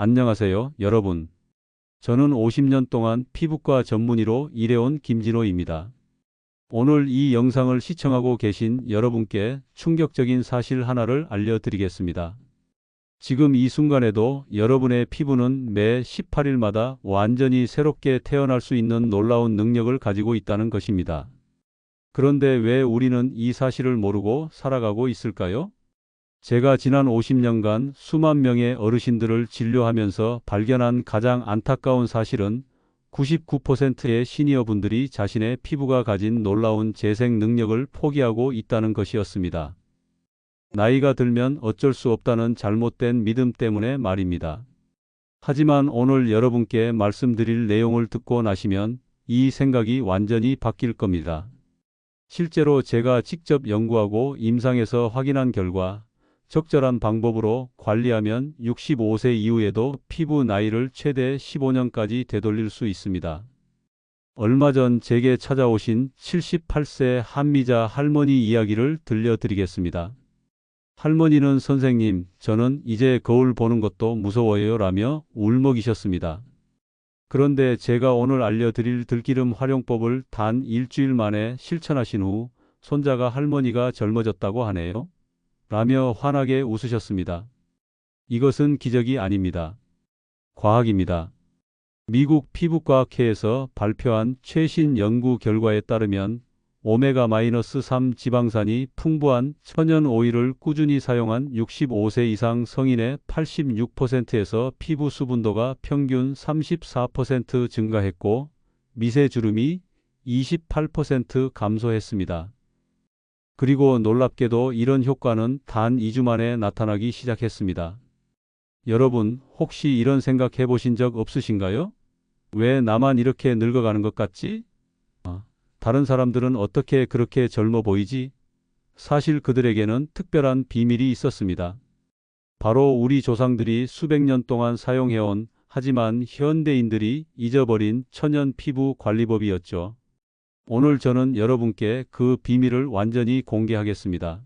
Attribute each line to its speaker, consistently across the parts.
Speaker 1: 안녕하세요, 여러분. 저는 50년 동안 피부과 전문의로 일해온 김진호입니다. 오늘 이 영상을 시청하고 계신 여러분께 충격적인 사실 하나를 알려드리겠습니다. 지금 이 순간에도 여러분의 피부는 매 18일마다 완전히 새롭게 태어날 수 있는 놀라운 능력을 가지고 있다는 것입니다. 그런데 왜 우리는 이 사실을 모르고 살아가고 있을까요? 제가 지난 50년간 수만 명의 어르신들을 진료하면서 발견한 가장 안타까운 사실은 99%의 시니어분들이 자신의 피부가 가진 놀라운 재생 능력을 포기하고 있다는 것이었습니다. 나이가 들면 어쩔 수 없다는 잘못된 믿음 때문에 말입니다. 하지만 오늘 여러분께 말씀드릴 내용을 듣고 나시면 이 생각이 완전히 바뀔 겁니다. 실제로 제가 직접 연구하고 임상에서 확인한 결과 적절한 방법으로 관리하면 65세 이후에도 피부 나이를 최대 15년까지 되돌릴 수 있습니다. 얼마 전 제게 찾아오신 78세 한미자 할머니 이야기를 들려드리겠습니다. 할머니는 선생님, 저는 이제 거울 보는 것도 무서워요 라며 울먹이셨습니다. 그런데 제가 오늘 알려드릴 들기름 활용법을 단 일주일 만에 실천하신 후 손자가 할머니가 젊어졌다고 하네요. 라며 환하게 웃으셨습니다. 이것은 기적이 아닙니다. 과학입니다. 미국 피부과학회에서 발표한 최신 연구 결과에 따르면 오메가-3 지방산이 풍부한 천연 오일을 꾸준히 사용한 65세 이상 성인의 86%에서 피부 수분도가 평균 34% 증가했고 미세주름이 28% 감소했습니다. 그리고 놀랍게도 이런 효과는 단 2주 만에 나타나기 시작했습니다. 여러분, 혹시 이런 생각 해보신 적 없으신가요? 왜 나만 이렇게 늙어가는 것 같지? 다른 사람들은 어떻게 그렇게 젊어 보이지? 사실 그들에게는 특별한 비밀이 있었습니다. 바로 우리 조상들이 수백 년 동안 사용해온 하지만 현대인들이 잊어버린 천연 피부 관리법이었죠. 오늘 저는 여러분께 그 비밀을 완전히 공개하겠습니다.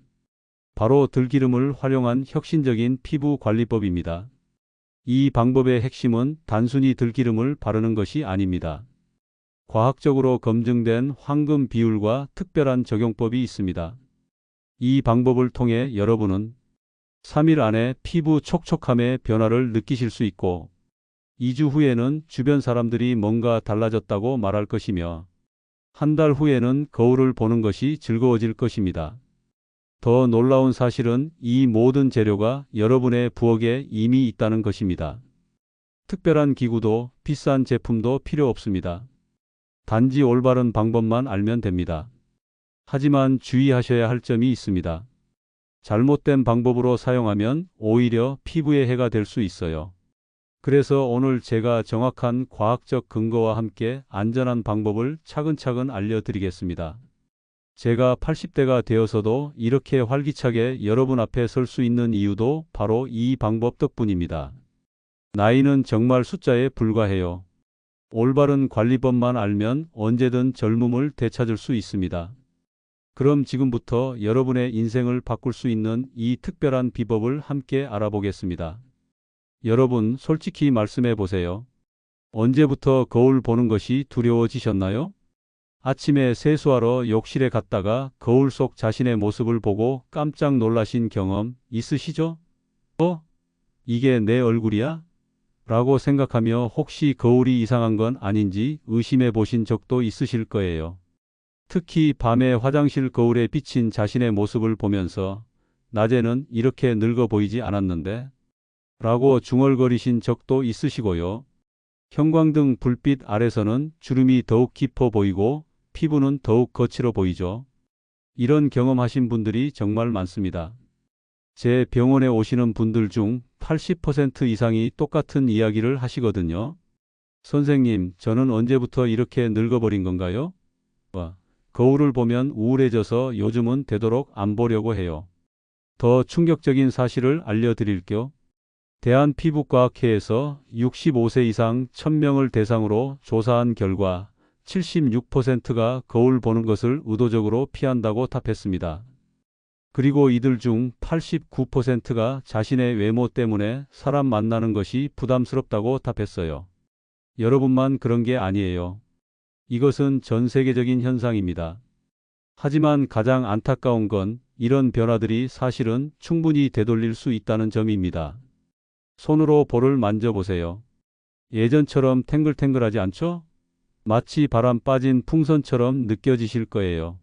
Speaker 1: 바로 들기름을 활용한 혁신적인 피부 관리법입니다. 이 방법의 핵심은 단순히 들기름을 바르는 것이 아닙니다. 과학적으로 검증된 황금 비율과 특별한 적용법이 있습니다. 이 방법을 통해 여러분은 3일 안에 피부 촉촉함의 변화를 느끼실 수 있고 2주 후에는 주변 사람들이 뭔가 달라졌다고 말할 것이며 한 달 후에는 거울을 보는 것이 즐거워질 것입니다. 더 놀라운 사실은 이 모든 재료가 여러분의 부엌에 이미 있다는 것입니다. 특별한 기구도 비싼 제품도 필요 없습니다. 단지 올바른 방법만 알면 됩니다. 하지만 주의하셔야 할 점이 있습니다. 잘못된 방법으로 사용하면 오히려 피부에 해가 될 수 있어요. 그래서 오늘 제가 정확한 과학적 근거와 함께 안전한 방법을 차근차근 알려드리겠습니다. 제가 80대가 되어서도 이렇게 활기차게 여러분 앞에 설 수 있는 이유도 바로 이 방법 덕분입니다. 나이는 정말 숫자에 불과해요. 올바른 관리법만 알면 언제든 젊음을 되찾을 수 있습니다. 그럼 지금부터 여러분의 인생을 바꿀 수 있는 이 특별한 비법을 함께 알아보겠습니다. 여러분, 솔직히 말씀해 보세요. 언제부터 거울 보는 것이 두려워지셨나요? 아침에 세수하러 욕실에 갔다가 거울 속 자신의 모습을 보고 깜짝 놀라신 경험 있으시죠? 이게 내 얼굴이야? 라고 생각하며 혹시 거울이 이상한 건 아닌지 의심해 보신 적도 있으실 거예요. 특히 밤에 화장실 거울에 비친 자신의 모습을 보면서 낮에는 이렇게 늙어 보이지 않았는데? 라고 중얼거리신 적도 있으시고요. 형광등 불빛 아래서는 주름이 더욱 깊어 보이고 피부는 더욱 거칠어 보이죠. 이런 경험하신 분들이 정말 많습니다. 제 병원에 오시는 분들 중 80% 이상이 똑같은 이야기를 하시거든요. 선생님, 저는 언제부터 이렇게 늙어버린 건가요? 거울을 보면 우울해져서 요즘은 되도록 안 보려고 해요. 더 충격적인 사실을 알려드릴게요. 대한피부과학회에서 65세 이상 1000명을 대상으로 조사한 결과 76%가 거울 보는 것을 의도적으로 피한다고 답했습니다. 그리고 이들 중 89%가 자신의 외모 때문에 사람 만나는 것이 부담스럽다고 답했어요. 여러분만 그런 게 아니에요. 이것은 전 세계적인 현상입니다. 하지만 가장 안타까운 건 이런 변화들이 사실은 충분히 되돌릴 수 있다는 점입니다. 손으로 볼을 만져보세요. 예전처럼 탱글탱글하지 않죠? 마치 바람 빠진 풍선처럼 느껴지실 거예요.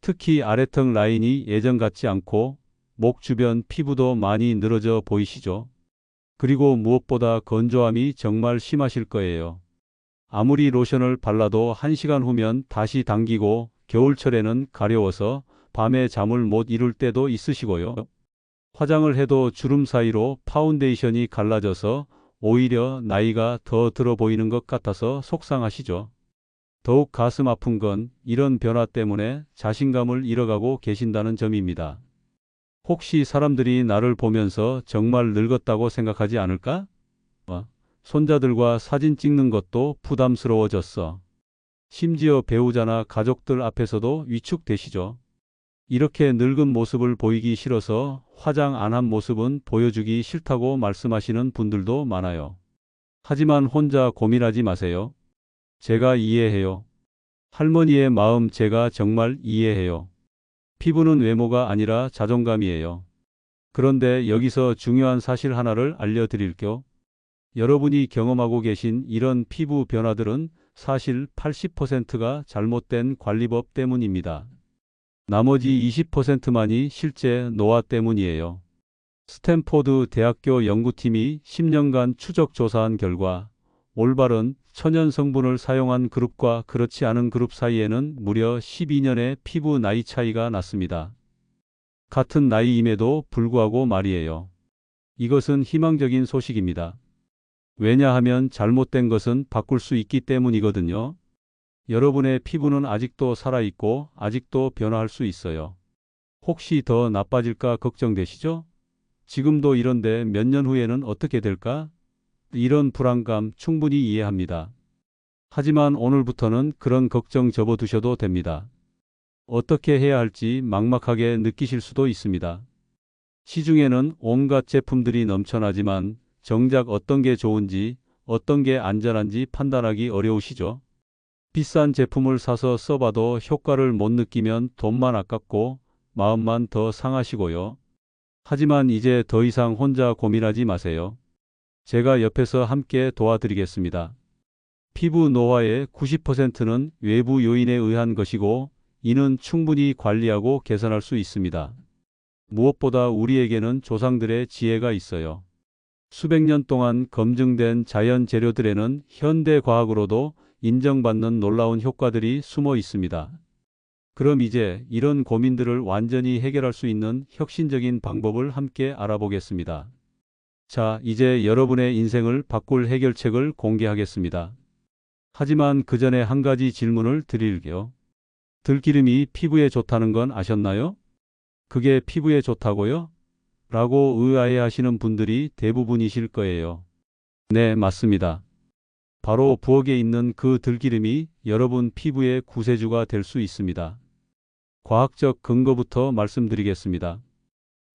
Speaker 1: 특히 아래턱 라인이 예전 같지 않고 목 주변 피부도 많이 늘어져 보이시죠? 그리고 무엇보다 건조함이 정말 심하실 거예요. 아무리 로션을 발라도 1시간 후면 다시 당기고 겨울철에는 가려워서 밤에 잠을 못 이룰 때도 있으시고요. 화장을 해도 주름 사이로 파운데이션이 갈라져서 오히려 나이가 더 들어 보이는 것 같아서 속상하시죠. 더욱 가슴 아픈 건 이런 변화 때문에 자신감을 잃어가고 계신다는 점입니다. 혹시 사람들이 나를 보면서 정말 늙었다고 생각하지 않을까? 손자들과 사진 찍는 것도 부담스러워졌어. 심지어 배우자나 가족들 앞에서도 위축되시죠. 이렇게 늙은 모습을 보이기 싫어서 화장 안 한 모습은 보여주기 싫다고 말씀하시는 분들도 많아요. 하지만 혼자 고민하지 마세요. 제가 이해해요. 할머니의 마음 제가 정말 이해해요. 피부는 외모가 아니라 자존감이에요. 그런데 여기서 중요한 사실 하나를 알려드릴게요. 여러분이 경험하고 계신 이런 피부 변화들은 사실 80%가 잘못된 관리법 때문입니다. 나머지 20%만이 실제 노화 때문이에요. 스탠포드 대학교 연구팀이 10년간 추적 조사한 결과 올바른 천연 성분을 사용한 그룹과 그렇지 않은 그룹 사이에는 무려 12년의 피부 나이 차이가 났습니다. 같은 나이임에도 불구하고 말이에요. 이것은 희망적인 소식입니다. 왜냐하면 잘못된 것은 바꿀 수 있기 때문이거든요. 여러분의 피부는 아직도 살아있고 아직도 변화할 수 있어요. 혹시 더 나빠질까 걱정되시죠? 지금도 이런데 몇 년 후에는 어떻게 될까? 이런 불안감 충분히 이해합니다. 하지만 오늘부터는 그런 걱정 접어두셔도 됩니다. 어떻게 해야 할지 막막하게 느끼실 수도 있습니다. 시중에는 온갖 제품들이 넘쳐나지만 정작 어떤 게 좋은지 어떤 게 안전한지 판단하기 어려우시죠? 비싼 제품을 사서 써봐도 효과를 못 느끼면 돈만 아깝고 마음만 더 상하시고요. 하지만 이제 더 이상 혼자 고민하지 마세요. 제가 옆에서 함께 도와드리겠습니다. 피부 노화의 90%는 외부 요인에 의한 것이고 이는 충분히 관리하고 개선할 수 있습니다. 무엇보다 우리에게는 조상들의 지혜가 있어요. 수백 년 동안 검증된 자연 재료들에는 현대 과학으로도 인정받는 놀라운 효과들이 숨어 있습니다. 그럼 이제 이런 고민들을 완전히 해결할 수 있는 혁신적인 방법을 함께 알아보겠습니다. 자, 이제 여러분의 인생을 바꿀 해결책을 공개하겠습니다. 하지만 그 전에 한 가지 질문을 드릴게요. 들기름이 피부에 좋다는 건 아셨나요? 그게 피부에 좋다고요? 라고 의아해하시는 분들이 대부분이실 거예요. 네, 맞습니다. 바로 부엌에 있는 그 들기름이 여러분 피부의 구세주가 될 수 있습니다. 과학적 근거부터 말씀드리겠습니다.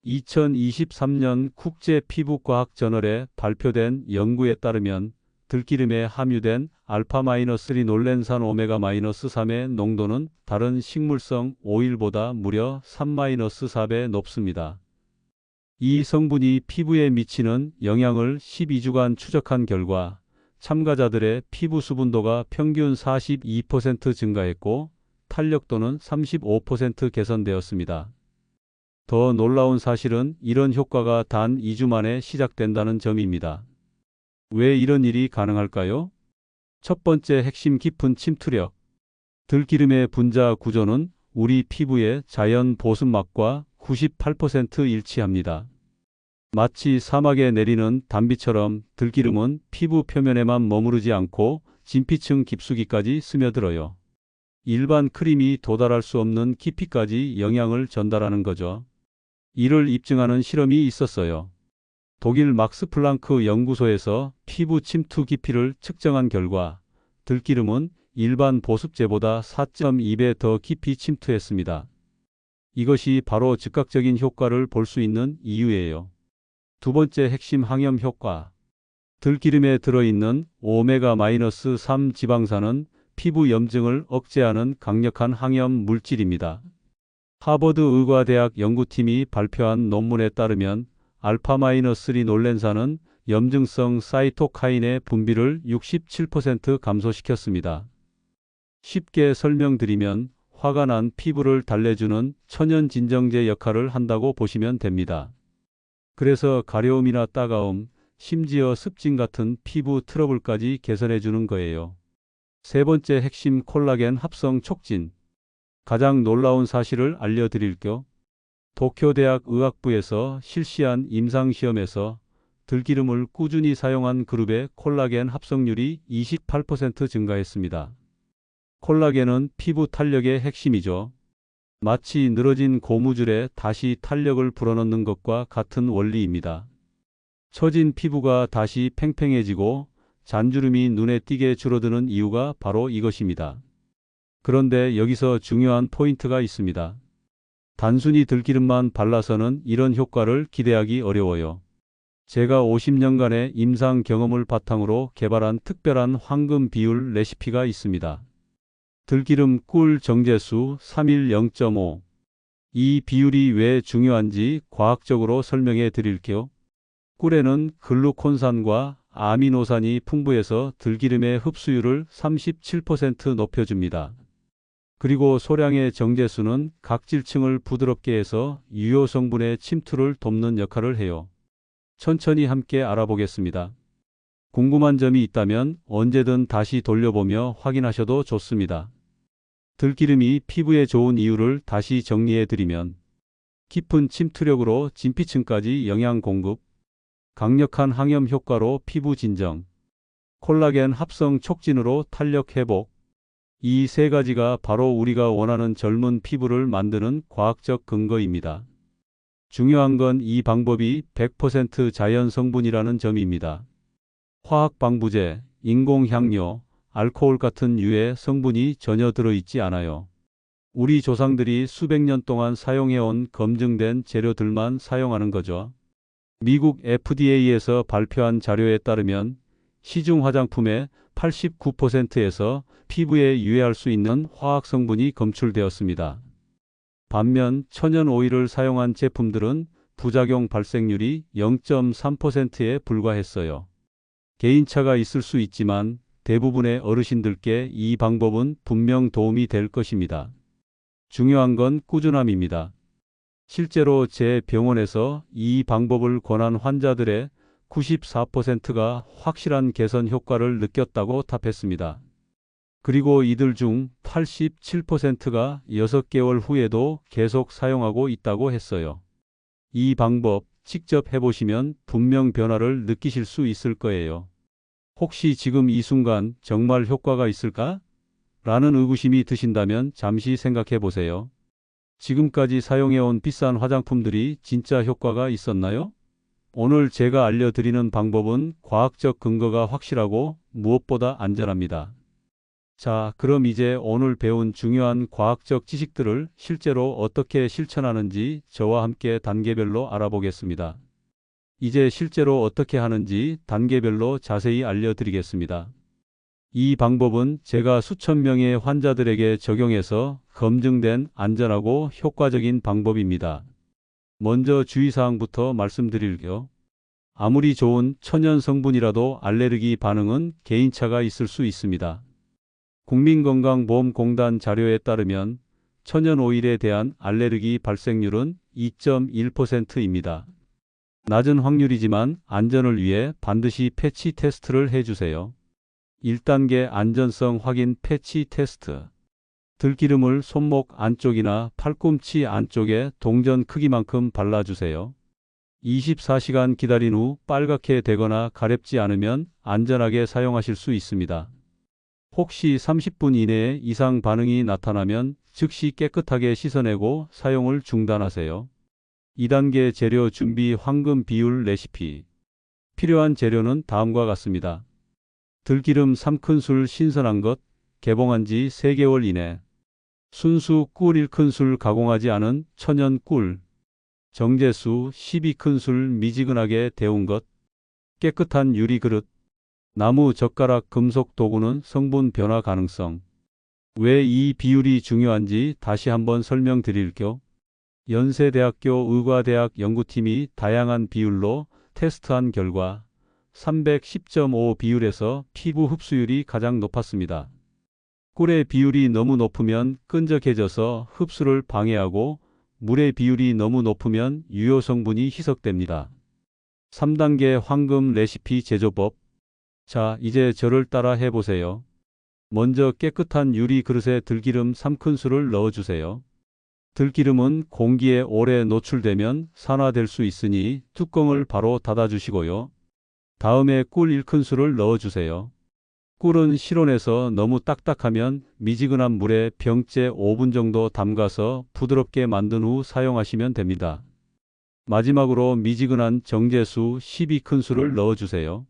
Speaker 1: 2023년 국제피부과학 저널에 발표된 연구에 따르면 들기름에 함유된 알파-리놀렌산 오메가-3의 농도는 다른 식물성 오일보다 무려 3-4배 높습니다. 이 성분이 피부에 미치는 영향을 12주간 추적한 결과 참가자들의 피부 수분도가 평균 42% 증가했고 탄력도는 35% 개선되었습니다. 더 놀라운 사실은 이런 효과가 단 2주 만에 시작된다는 점입니다. 왜 이런 일이 가능할까요? 첫 번째 핵심 깊은 침투력. 들기름의 분자 구조는 우리 피부의 자연 보습막과 98% 일치합니다. 마치 사막에 내리는 단비처럼 들기름은 피부 표면에만 머무르지 않고 진피층 깊숙이까지 스며들어요. 일반 크림이 도달할 수 없는 깊이까지 영향을 전달하는 거죠. 이를 입증하는 실험이 있었어요. 독일 막스 플랑크 연구소에서 피부 침투 깊이를 측정한 결과 들기름은 일반 보습제보다 4.2배 더 깊이 침투했습니다. 이것이 바로 즉각적인 효과를 볼 수 있는 이유예요. 두 번째 핵심 항염 효과. 들기름에 들어있는 오메가-3 지방산은 피부 염증을 억제하는 강력한 항염 물질입니다. 하버드 의과대학 연구팀이 발표한 논문에 따르면 알파-3린올렌산은 염증성 사이토카인의 분비를 67% 감소시켰습니다. 쉽게 설명드리면 화가 난 피부를 달래주는 천연진정제 역할을 한다고 보시면 됩니다. 그래서 가려움이나 따가움, 심지어 습진 같은 피부 트러블까지 개선해주는 거예요. 세 번째 핵심 콜라겐 합성 촉진. 가장 놀라운 사실을 알려드릴게요. 도쿄대학 의학부에서 실시한 임상시험에서 들기름을 꾸준히 사용한 그룹의 콜라겐 합성률이 28% 증가했습니다. 콜라겐은 피부 탄력의 핵심이죠. 마치 늘어진 고무줄에 다시 탄력을 불어넣는 것과 같은 원리입니다. 처진 피부가 다시 팽팽해지고 잔주름이 눈에 띄게 줄어드는 이유가 바로 이것입니다. 그런데 여기서 중요한 포인트가 있습니다. 단순히 들기름만 발라서는 이런 효과를 기대하기 어려워요. 제가 50년간의 임상 경험을 바탕으로 개발한 특별한 황금 비율 레시피가 있습니다. 들기름 꿀 정제수 3일 0.5. 이 비율이 왜 중요한지 과학적으로 설명해 드릴게요. 꿀에는 글루콘산과 아미노산이 풍부해서 들기름의 흡수율을 37% 높여줍니다. 그리고 소량의 정제수는 각질층을 부드럽게 해서 유효 성분의 침투를 돕는 역할을 해요. 천천히 함께 알아보겠습니다. 궁금한 점이 있다면 언제든 다시 돌려보며 확인하셔도 좋습니다. 들기름이 피부에 좋은 이유를 다시 정리해드리면 깊은 침투력으로 진피층까지 영양 공급, 강력한 항염 효과로 피부 진정, 콜라겐 합성 촉진으로 탄력 회복, 이 세 가지가 바로 우리가 원하는 젊은 피부를 만드는 과학적 근거입니다. 중요한 건 이 방법이 100% 자연 성분이라는 점입니다. 화학 방부제, 인공향료, 알코올 같은 유해 성분이 전혀 들어있지 않아요. 우리 조상들이 수백 년 동안 사용해온 검증된 재료들만 사용하는 거죠. 미국 FDA에서 발표한 자료에 따르면 시중 화장품의 89%에서 피부에 유해할 수 있는 화학 성분이 검출되었습니다. 반면 천연 오일을 사용한 제품들은 부작용 발생률이 0.3%에 불과했어요. 개인차가 있을 수 있지만 대부분의 어르신들께 이 방법은 분명 도움이 될 것입니다. 중요한 건 꾸준함입니다. 실제로 제 병원에서 이 방법을 권한 환자들의 94%가 확실한 개선 효과를 느꼈다고 답했습니다. 그리고 이들 중 87%가 6개월 후에도 계속 사용하고 있다고 했어요. 이 방법 직접 해보시면 분명 변화를 느끼실 수 있을 거예요. 혹시 지금 이 순간 정말 효과가 있을까? 라는 의구심이 드신다면 잠시 생각해 보세요. 지금까지 사용해온 비싼 화장품들이 진짜 효과가 있었나요? 오늘 제가 알려드리는 방법은 과학적 근거가 확실하고 무엇보다 안전합니다. 자, 그럼 이제 오늘 배운 중요한 과학적 지식들을 실제로 어떻게 실천하는지 저와 함께 단계별로 알아보겠습니다. 이제 실제로 어떻게 하는지 단계별로 자세히 알려드리겠습니다. 이 방법은 제가 수천 명의 환자들에게 적용해서 검증된 안전하고 효과적인 방법입니다. 먼저 주의사항부터 말씀드릴게요. 아무리 좋은 천연 성분이라도 알레르기 반응은 개인차가 있을 수 있습니다. 국민건강보험공단 자료에 따르면 천연 오일에 대한 알레르기 발생률은 2.1%입니다. 낮은 확률이지만 안전을 위해 반드시 패치 테스트를 해주세요. 1단계 안전성 확인 패치 테스트. 들기름을 손목 안쪽이나 팔꿈치 안쪽에 동전 크기만큼 발라주세요. 24시간 기다린 후 빨갛게 되거나 가렵지 않으면 안전하게 사용하실 수 있습니다. 혹시 30분 이내에 이상 반응이 나타나면 즉시 깨끗하게 씻어내고 사용을 중단하세요. 2단계 재료 준비 황금 비율 레시피. 필요한 재료는 다음과 같습니다. 들기름 3큰술 신선한 것, 개봉한 지 3개월 이내. 순수 꿀 1큰술 가공하지 않은 천연 꿀. 정제수 12큰술 미지근하게 데운 것. 깨끗한 유리 그릇. 나무 젓가락 금속 도구는 성분 변화 가능성. 왜 이 비율이 중요한지 다시 한번 설명드릴게요. 연세대학교 의과대학 연구팀이 다양한 비율로 테스트한 결과 310.5 비율에서 피부 흡수율이 가장 높았습니다. 꿀의 비율이 너무 높으면 끈적해져서 흡수를 방해하고 물의 비율이 너무 높으면 유효 성분이 희석됩니다. 3단계 황금 레시피 제조법. 자, 이제 저를 따라 해보세요. 먼저 깨끗한 유리 그릇에 들기름 3큰술을 넣어주세요. 들기름은 공기에 오래 노출되면 산화될 수 있으니 뚜껑을 바로 닫아주시고요. 다음에 꿀 1큰술을 넣어주세요. 꿀은 실온에서 너무 딱딱하면 미지근한 물에 병째 5분 정도 담가서 부드럽게 만든 후 사용하시면 됩니다. 마지막으로 미지근한 정제수 12큰술을 넣어주세요.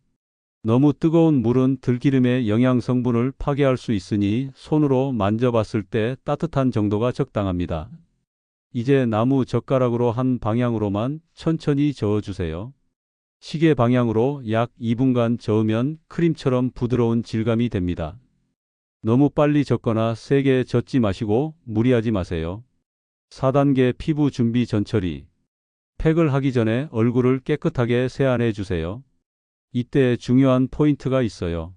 Speaker 1: 너무 뜨거운 물은 들기름의 영양 성분을 파괴할 수 있으니 손으로 만져봤을 때 따뜻한 정도가 적당합니다. 이제 나무 젓가락으로 한 방향으로만 천천히 저어주세요. 시계 방향으로 약 2분간 저으면 크림처럼 부드러운 질감이 됩니다. 너무 빨리 젓거나 세게 젓지 마시고 무리하지 마세요. 4단계 피부 준비 전처리. 팩을 하기 전에 얼굴을 깨끗하게 세안해 주세요. 이때 중요한 포인트가 있어요.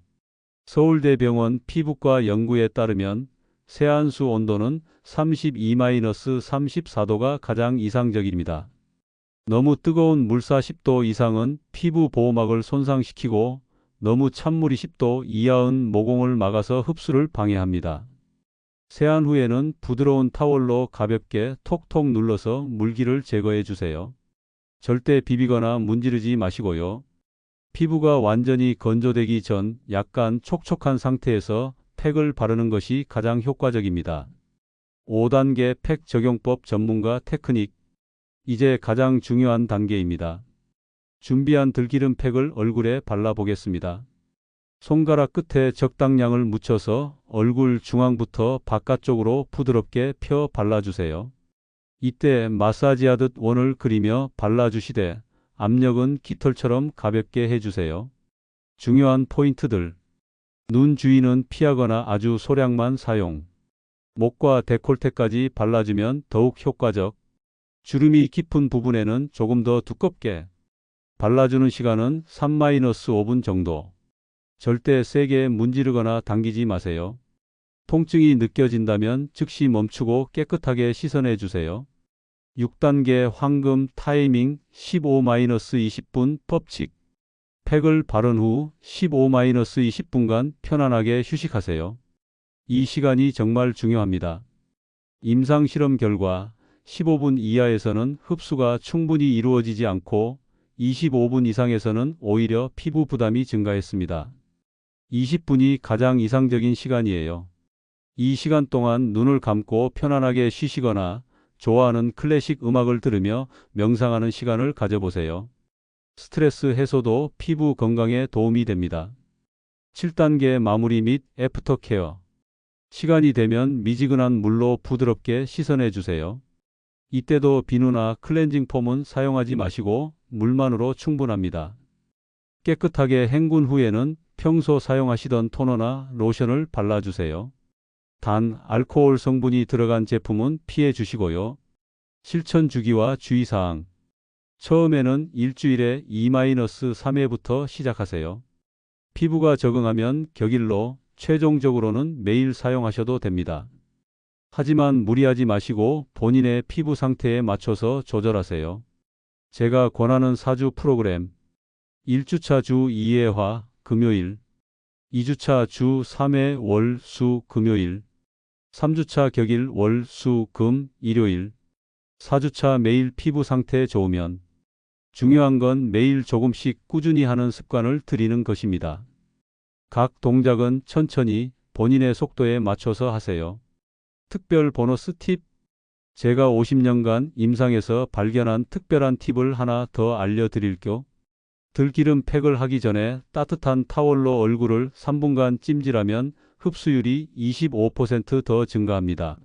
Speaker 1: 서울대병원 피부과 연구에 따르면 세안수 온도는 32-34도가 가장 이상적입니다. 너무 뜨거운 물사 10도 이상은 피부 보호막을 손상시키고 너무 찬물이 10도 이하은 모공을 막아서 흡수를 방해합니다. 세안 후에는 부드러운 타월로 가볍게 톡톡 눌러서 물기를 제거해 주세요. 절대 비비거나 문지르지 마시고요. 피부가 완전히 건조되기 전 약간 촉촉한 상태에서 팩을 바르는 것이 가장 효과적입니다. 5단계 팩 적용법 전문가 테크닉. 이제 가장 중요한 단계입니다. 준비한 들기름 팩을 얼굴에 발라보겠습니다. 손가락 끝에 적당량을 묻혀서 얼굴 중앙부터 바깥쪽으로 부드럽게 펴 발라주세요. 이때 마사지하듯 원을 그리며 발라주시되 압력은 깃털처럼 가볍게 해주세요. 중요한 포인트들. 눈 주위는 피하거나 아주 소량만 사용. 목과 데콜테까지 발라주면 더욱 효과적. 주름이 깊은 부분에는 조금 더 두껍게. 발라주는 시간은 3-5분 정도. 절대 세게 문지르거나 당기지 마세요. 통증이 느껴진다면 즉시 멈추고 깨끗하게 씻어내 주세요. 6단계 황금 타이밍 15-20분 법칙. 팩을 바른 후 15-20분간 편안하게 휴식하세요. 이 시간이 정말 중요합니다. 임상 실험 결과 15분 이하에서는 흡수가 충분히 이루어지지 않고 25분 이상에서는 오히려 피부 부담이 증가했습니다. 20분이 가장 이상적인 시간이에요. 이 시간 동안 눈을 감고 편안하게 쉬시거나 좋아하는 클래식 음악을 들으며 명상하는 시간을 가져보세요. 스트레스 해소도 피부 건강에 도움이 됩니다. 7단계 마무리 및 애프터 케어. 시간이 되면 미지근한 물로 부드럽게 씻어내 주세요. 이때도 비누나 클렌징 폼은 사용하지 마시고 물만으로 충분합니다. 깨끗하게 헹군 후에는 평소 사용하시던 토너나 로션을 발라주세요. 단, 알코올 성분이 들어간 제품은 피해 주시고요. 실천 주기와 주의사항. 처음에는 일주일에 2-3회부터 시작하세요. 피부가 적응하면 격일로, 최종적으로는 매일 사용하셔도 됩니다. 하지만 무리하지 마시고 본인의 피부 상태에 맞춰서 조절하세요. 제가 권하는 4주 프로그램. 1주차 주 2회 화, 금요일. 2주차 주 3회 월, 수, 금요일. 3주차 격일 월, 수, 금, 일요일. 4주차 매일 피부 상태 좋으면. 중요한 건 매일 조금씩 꾸준히 하는 습관을 들이는 것입니다. 각 동작은 천천히 본인의 속도에 맞춰서 하세요. 특별 보너스 팁. 제가 50년간 임상에서 발견한 특별한 팁을 하나 더 알려드릴게요. 들기름 팩을 하기 전에 따뜻한 타월로 얼굴을 3분간 찜질하면 흡수율이 25% 더 증가합니다.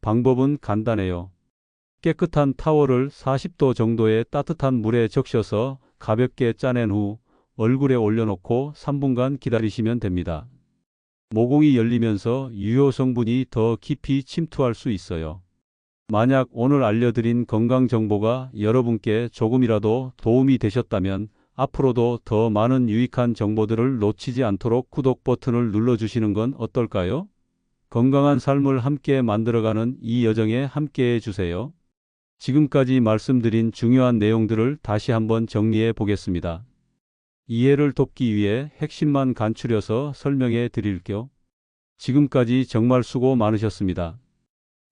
Speaker 1: 방법은 간단해요. 깨끗한 타월을 40도 정도의 따뜻한 물에 적셔서 가볍게 짜낸 후 얼굴에 올려놓고 3분간 기다리시면 됩니다. 모공이 열리면서 유효 성분이 더 깊이 침투할 수 있어요. 만약 오늘 알려드린 건강 정보가 여러분께 조금이라도 도움이 되셨다면 앞으로도 더 많은 유익한 정보들을 놓치지 않도록 구독 버튼을 눌러주시는 건 어떨까요? 건강한 삶을 함께 만들어가는 이 여정에 함께해 주세요. 지금까지 말씀드린 중요한 내용들을 다시 한번 정리해 보겠습니다. 이해를 돕기 위해 핵심만 간추려서 설명해 드릴게요. 지금까지 정말 수고 많으셨습니다.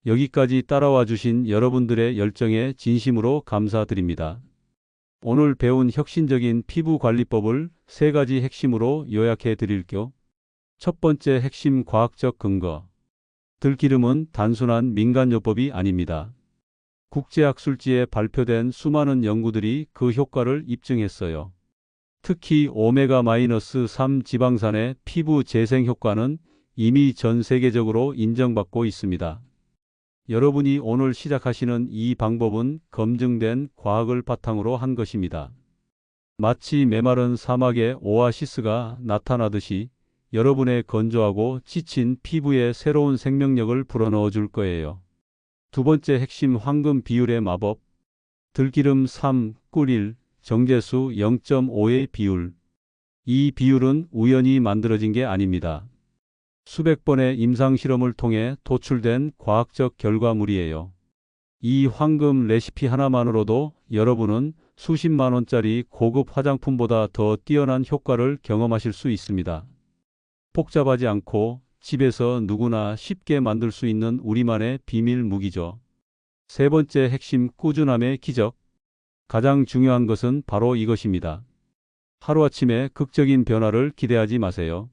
Speaker 1: 여기까지 따라와 주신 여러분들의 열정에 진심으로 감사드립니다. 오늘 배운 혁신적인 피부 관리법을 3가지 핵심으로 요약해 드릴게요. 첫 번째 핵심 과학적 근거. 들기름은 단순한 민간요법이 아닙니다. 국제학술지에 발표된 수많은 연구들이 그 효과를 입증했어요. 특히 오메가-3 지방산의 피부 재생 효과는 이미 전 세계적으로 인정받고 있습니다. 여러분이 오늘 시작하시는 이 방법은 검증된 과학을 바탕으로 한 것입니다. 마치 메마른 사막에 오아시스가 나타나듯이 여러분의 건조하고 지친 피부에 새로운 생명력을 불어넣어 줄 거예요. 두 번째 핵심 황금 비율의 마법. 들기름 3, 꿀 1, 정제수 0.5의 비율. 이 비율은 우연히 만들어진 게 아닙니다. 수백 번의 임상 실험을 통해 도출된 과학적 결과물이에요. 이 황금 레시피 하나만으로도 여러분은 수십만 원짜리 고급 화장품보다 더 뛰어난 효과를 경험하실 수 있습니다. 복잡하지 않고 집에서 누구나 쉽게 만들 수 있는 우리만의 비밀 무기죠. 세 번째 핵심 꾸준함의 기적. 가장 중요한 것은 바로 이것입니다. 하루아침에 극적인 변화를 기대하지 마세요.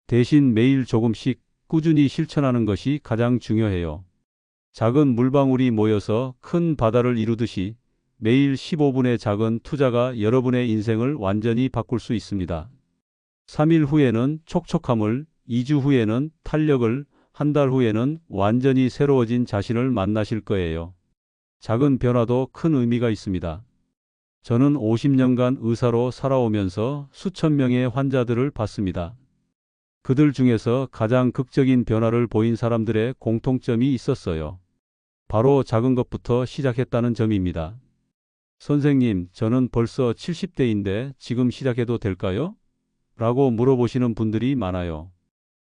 Speaker 1: 대신 매일 조금씩 꾸준히 실천하는 것이 가장 중요해요. 작은 물방울이 모여서 큰 바다를 이루듯이 매일 15분의 작은 투자가 여러분의 인생을 완전히 바꿀 수 있습니다. 3일 후에는 촉촉함을, 2주 후에는 탄력을, 한 달 후에는 완전히 새로워진 자신을 만나실 거예요. 작은 변화도 큰 의미가 있습니다. 저는 50년간 의사로 살아오면서 수천 명의 환자들을 봤습니다. 그들 중에서 가장 극적인 변화를 보인 사람들의 공통점이 있었어요. 바로 작은 것부터 시작했다는 점입니다. 선생님, 저는 벌써 70대인데 지금 시작해도 될까요? 라고 물어보시는 분들이 많아요.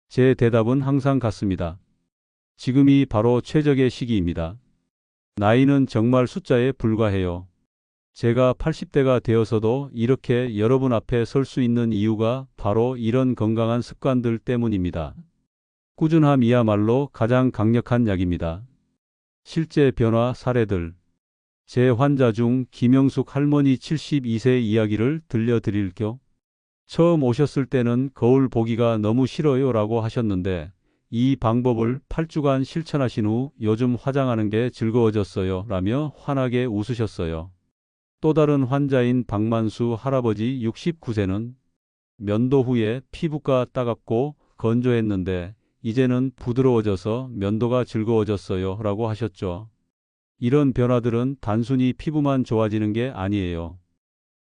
Speaker 1: 제 대답은 항상 같습니다. 지금이 바로 최적의 시기입니다. 나이는 정말 숫자에 불과해요. 제가 80대가 되어서도 이렇게 여러분 앞에 설 수 있는 이유가 바로 이런 건강한 습관들 때문입니다. 꾸준함이야말로 가장 강력한 약입니다. 실제 변화 사례들. 제 환자 중 김영숙 할머니 72세 이야기를 들려드릴게요. 처음 오셨을 때는 거울 보기가 너무 싫어요 라고 하셨는데 이 방법을 8주간 실천하신 후 요즘 화장하는 게 즐거워졌어요 라며 환하게 웃으셨어요. 또 다른 환자인 박만수 할아버지 69세는 면도 후에 피부가 따갑고 건조했는데 이제는 부드러워져서 면도가 즐거워졌어요 라고 하셨죠. 이런 변화들은 단순히 피부만 좋아지는 게 아니에요.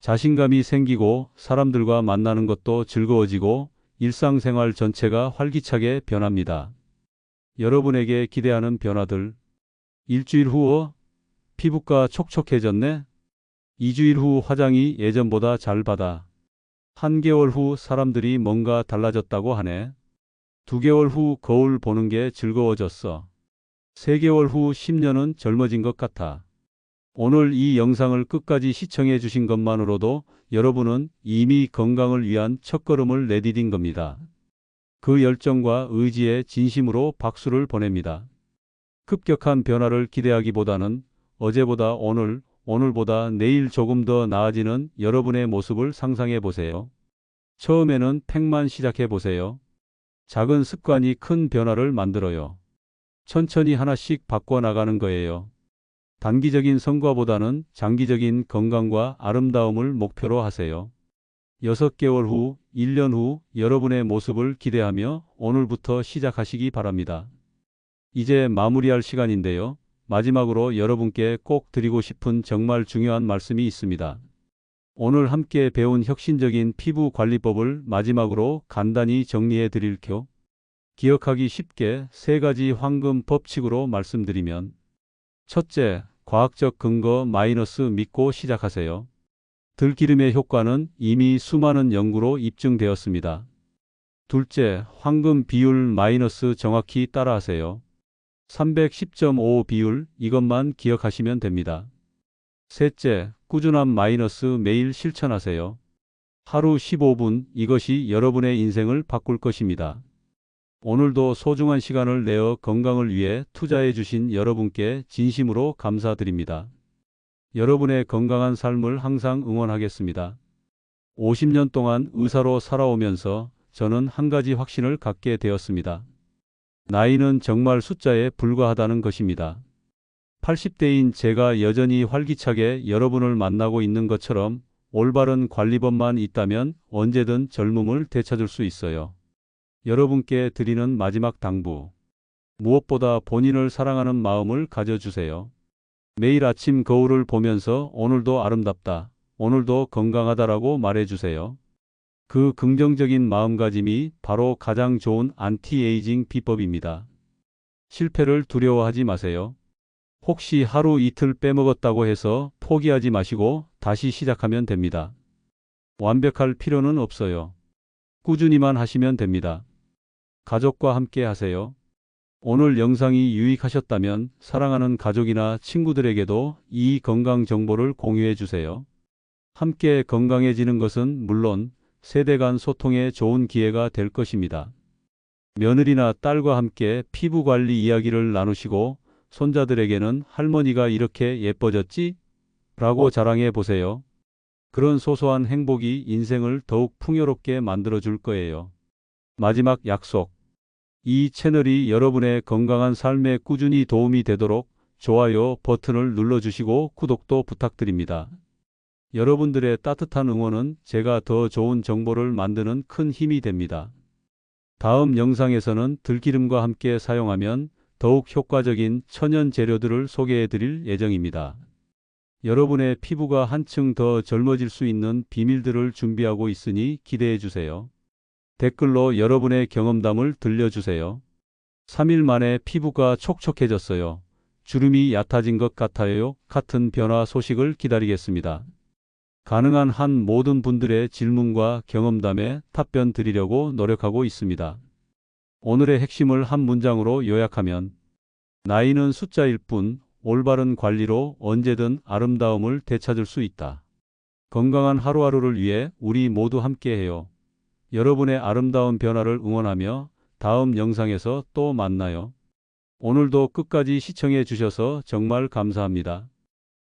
Speaker 1: 자신감이 생기고 사람들과 만나는 것도 즐거워지고 일상생활 전체가 활기차게 변합니다. 여러분에게 기대하는 변화들. 일주일 후 피부가 촉촉해졌네? 2주일 후 화장이 예전보다 잘 받아. 1개월 후 사람들이 뭔가 달라졌다고 하네. 2개월 후 거울 보는 게 즐거워졌어. 3개월 후 10년은 젊어진 것 같아. 오늘 이 영상을 끝까지 시청해 주신 것만으로도 여러분은 이미 건강을 위한 첫걸음을 내디딘 겁니다. 그 열정과 의지에 진심으로 박수를 보냅니다. 급격한 변화를 기대하기보다는 어제보다 오늘, 오늘보다 내일 조금 더 나아지는 여러분의 모습을 상상해 보세요. 처음에는 팩만 시작해 보세요. 작은 습관이 큰 변화를 만들어요. 천천히 하나씩 바꿔나가는 거예요. 단기적인 성과보다는 장기적인 건강과 아름다움을 목표로 하세요. 6개월 후, 1년 후 여러분의 모습을 기대하며 오늘부터 시작하시기 바랍니다. 이제 마무리할 시간인데요. 마지막으로 여러분께 꼭 드리고 싶은 정말 중요한 말씀이 있습니다. 오늘 함께 배운 혁신적인 피부 관리법을 마지막으로 간단히 정리해 드릴게요. 기억하기 쉽게 세 가지 황금 법칙으로 말씀드리면, 첫째, 과학적 근거 마이너스 믿고 시작하세요. 들기름의 효과는 이미 수많은 연구로 입증되었습니다. 둘째, 황금 비율 마이너스 정확히 따라하세요. 310.5 비율, 이것만 기억하시면 됩니다. 셋째, 꾸준함 마이너스 매일 실천하세요. 하루 15분, 이것이 여러분의 인생을 바꿀 것입니다. 오늘도 소중한 시간을 내어 건강을 위해 투자해 주신 여러분께 진심으로 감사드립니다. 여러분의 건강한 삶을 항상 응원하겠습니다. 50년 동안 의사로 살아오면서 저는 한 가지 확신을 갖게 되었습니다. 나이는 정말 숫자에 불과하다는 것입니다. 80대인 제가 여전히 활기차게 여러분을 만나고 있는 것처럼 올바른 관리법만 있다면 언제든 젊음을 되찾을 수 있어요. 여러분께 드리는 마지막 당부. 무엇보다 본인을 사랑하는 마음을 가져주세요. 매일 아침 거울을 보면서 오늘도 아름답다, 오늘도 건강하다라고 말해주세요. 그 긍정적인 마음가짐이 바로 가장 좋은 안티에이징 비법입니다. 실패를 두려워하지 마세요. 혹시 하루 이틀 빼먹었다고 해서 포기하지 마시고 다시 시작하면 됩니다. 완벽할 필요는 없어요. 꾸준히만 하시면 됩니다. 가족과 함께 하세요. 오늘 영상이 유익하셨다면 사랑하는 가족이나 친구들에게도 이 건강 정보를 공유해 주세요. 함께 건강해지는 것은 물론 세대 간 소통에 좋은 기회가 될 것입니다. 며느리나 딸과 함께 피부 관리 이야기를 나누시고 손자들에게는 할머니가 이렇게 예뻐졌지? 라고 자랑해 보세요. 그런 소소한 행복이 인생을 더욱 풍요롭게 만들어 줄 거예요. 마지막 약속. 이 채널이 여러분의 건강한 삶에 꾸준히 도움이 되도록 좋아요 버튼을 눌러주시고 구독도 부탁드립니다. 여러분들의 따뜻한 응원은 제가 더 좋은 정보를 만드는 큰 힘이 됩니다. 다음 영상에서는 들기름과 함께 사용하면 더욱 효과적인 천연 재료들을 소개해 드릴 예정입니다. 여러분의 피부가 한층 더 젊어질 수 있는 비밀들을 준비하고 있으니 기대해 주세요. 댓글로 여러분의 경험담을 들려주세요. 3일 만에 피부가 촉촉해졌어요. 주름이 얕아진 것 같아요. 같은 변화 소식을 기다리겠습니다. 가능한 한 모든 분들의 질문과 경험담에 답변 드리려고 노력하고 있습니다. 오늘의 핵심을 한 문장으로 요약하면, 나이는 숫자일 뿐 올바른 관리로 언제든 아름다움을 되찾을 수 있다. 건강한 하루하루를 위해 우리 모두 함께해요. 여러분의 아름다운 변화를 응원하며 다음 영상에서 또 만나요. 오늘도 끝까지 시청해 주셔서 정말 감사합니다.